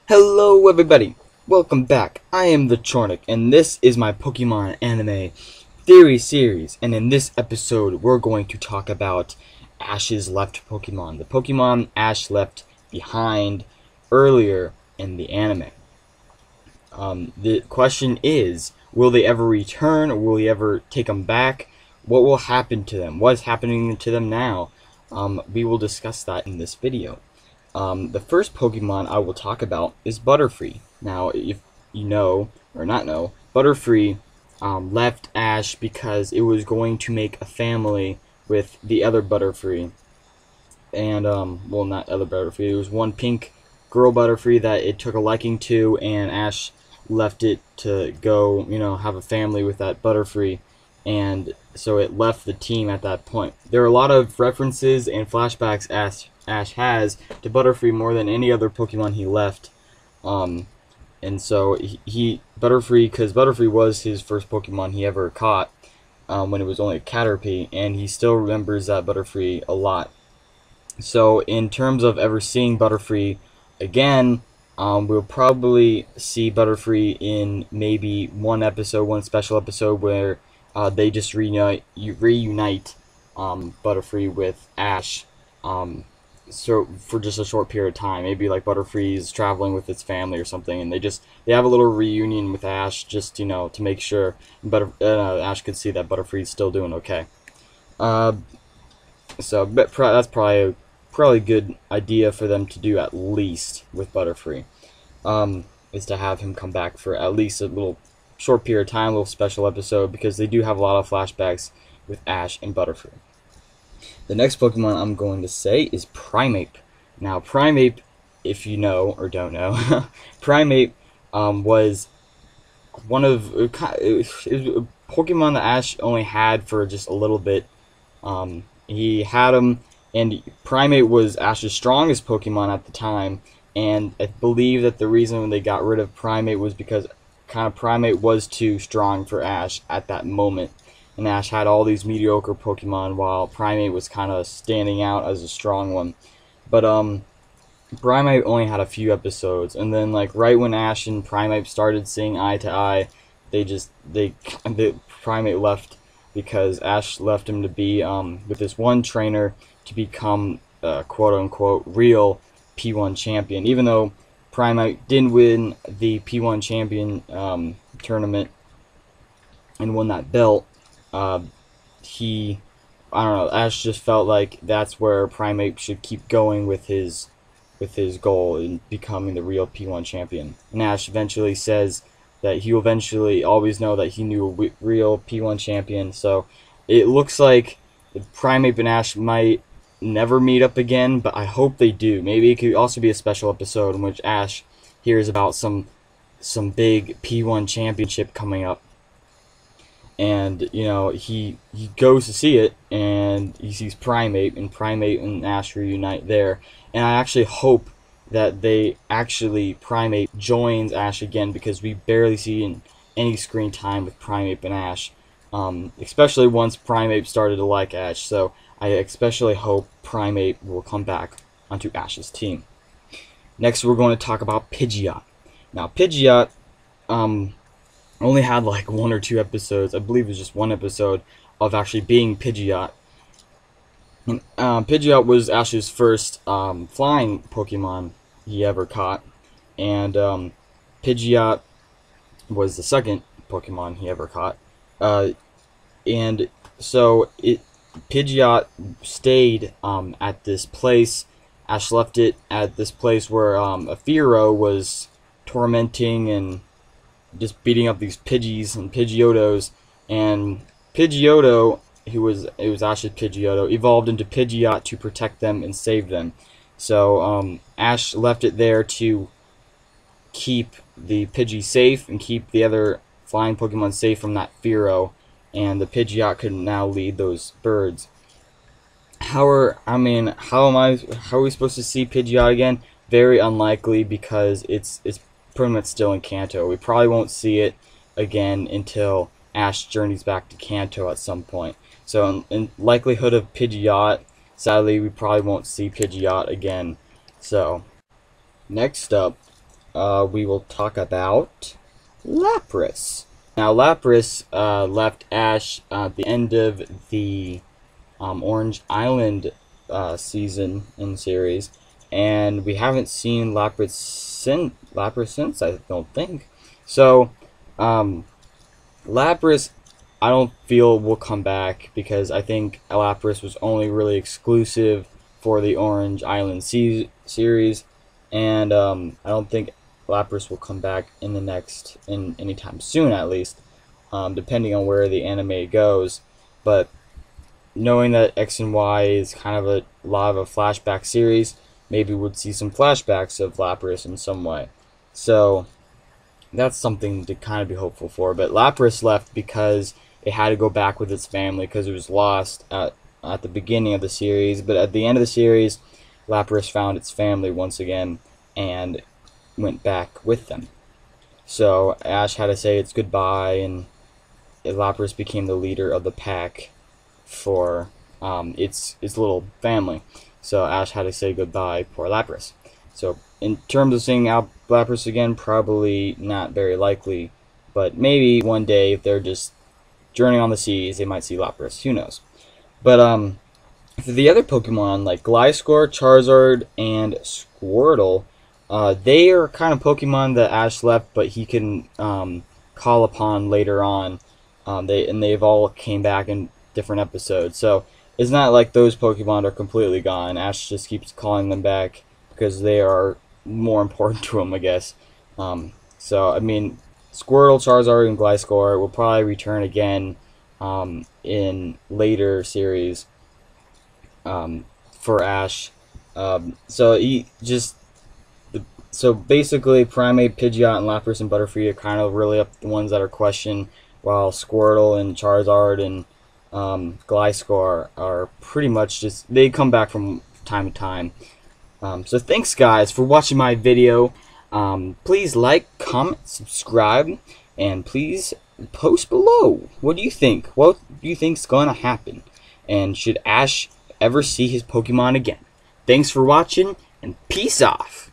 Hello everybody, welcome back. I am the Chornik, and this is my Pokemon anime theory series. And in this episode, we're going to talk about Ash's left Pokemon, the Pokemon Ash left behind earlier in the anime. The question is, will they ever return, or will he ever take them back? What will happen to them? What is happening to them now? We will discuss that in this video. The first Pokemon I will talk about is Butterfree. Now, if you know, or not know, Butterfree left Ash because it was going to make a family with the other Butterfree. And, well, not other Butterfree, it was one pink girl Butterfree that it took a liking to, and Ash left it to go, have a family with that Butterfree. And so it left the team at that point. There are a lot of references and flashbacks Ash has to Butterfree more than any other Pokemon he left. And so Butterfree, because Butterfree was his first Pokemon he ever caught when it was only a Caterpie, and he still remembers that Butterfree a lot. So in terms of ever seeing Butterfree again, we'll probably see Butterfree in maybe one special episode where they just reunite Butterfree with Ash. So for just a short period of time, maybe like Butterfree's traveling with its family or something, and they have a little reunion with Ash, just to make sure Ash could see that Butterfree's still doing okay. So that's probably a good idea for them to do, at least with Butterfree, is to have him come back for at least a little short period of time, a little special episode, because they do have a lot of flashbacks with Ash and Butterfree. The next Pokemon I'm going to say is Primeape. Now, Primeape, if you know or don't know, Primeape was one of it was a Pokemon that Ash only had for just a little bit. He had him, and Primeape was Ash's strongest Pokemon at the time. And I believe that the reason they got rid of Primeape was because Primeape was too strong for Ash at that moment. And Ash had all these mediocre Pokemon, while Primeape was kind of standing out as a strong one. But Primeape only had a few episodes, and then right when Ash and Primeape started seeing eye to eye, the Primeape left because Ash left him to be with this one trainer to become quote unquote real P1 champion. Even though Primeape didn't win the P1 champion tournament and won that belt, I don't know, Ash just felt like that's where Primeape should keep going with his goal in becoming the real P1 champion. And Ash eventually says that he will eventually always know that he knew a real P1 champion. So it looks like Primeape and Ash might never meet up again, but I hope they do. Maybe it could also be a special episode in which Ash hears about some big P1 championship coming up. And, he goes to see it, and he sees Primeape and Ash reunite there. And I actually hope that Primeape joins Ash again, because we barely see any screen time with Primeape and Ash. Especially once Primeape started to like Ash. So I especially hope Primeape will come back onto Ash's team. Next, we're going to talk about Pidgeot. Now, Pidgeot, only had one or two episodes. I believe it was just one episode of actually being Pidgeot. And, Pidgeot was Ash's first flying Pokemon he ever caught, and Pidgeot was the second Pokemon he ever caught. And so Pidgeot stayed at this place. Ash left it at this place where a Fearow was tormenting and just beating up these Pidgeys and Pidgeotos, and Pidgeotto, it was Ash's Pidgeotto, evolved into Pidgeot to protect them and save them. So Ash left it there to keep the Pidgey safe and keep the other flying Pokemon safe from that Fearow, and the Pidgeot could now lead those birds. How are we supposed to see Pidgeot again? Very unlikely, because it's pretty much still in Kanto. We probably won't see it again until Ash journeys back to Kanto at some point. So in likelihood of Pidgeot, sadly we probably won't see Pidgeot again. So next up we will talk about Lapras. Now, Lapras left Ash at the end of the Orange Island season in series, and we haven't seen Lapras since, I don't think. So, Lapras, I don't feel will come back because I think Lapras was only really exclusive for the Orange Island series, and I don't think Lapras will come back in anytime soon, at least, depending on where the anime goes. But knowing that X and Y is kind of a lot of a flashback series, maybe we'd see some flashbacks of Lapras in some way. So that's something to kind of be hopeful for. But Lapras left because it had to go back with its family because it was lost at the beginning of the series. But at the end of the series, Lapras found its family once again and went back with them. So Ash had to say its goodbye, and Lapras became the leader of the pack for its little family. So Ash had to say goodbye for Lapras. So in terms of seeing Lapras again, probably not very likely, but maybe one day if they're just journeying on the seas, they might see Lapras. Who knows? But for the other Pokemon like Gliscor, Charizard, and Squirtle, they are kind of Pokemon that Ash left, but he can call upon later on. They've all came back in different episodes, so it's not like those Pokemon are completely gone. Ash just keeps calling them back because they are more important to him, I guess. So I mean, Squirtle, Charizard, and Gliscor will probably return again in later series for Ash. So basically, Primeape, Pidgeot, and Lapras and Butterfree are kind of really up the ones that are questioned, while Squirtle and Charizard and Gliscor are pretty much just, they come back from time to time. So thanks guys for watching my video. Please like, comment, subscribe, and please post below. What do you think? What do you think's gonna happen? And should Ash ever see his Pokemon again? Thanks for watching, and peace off.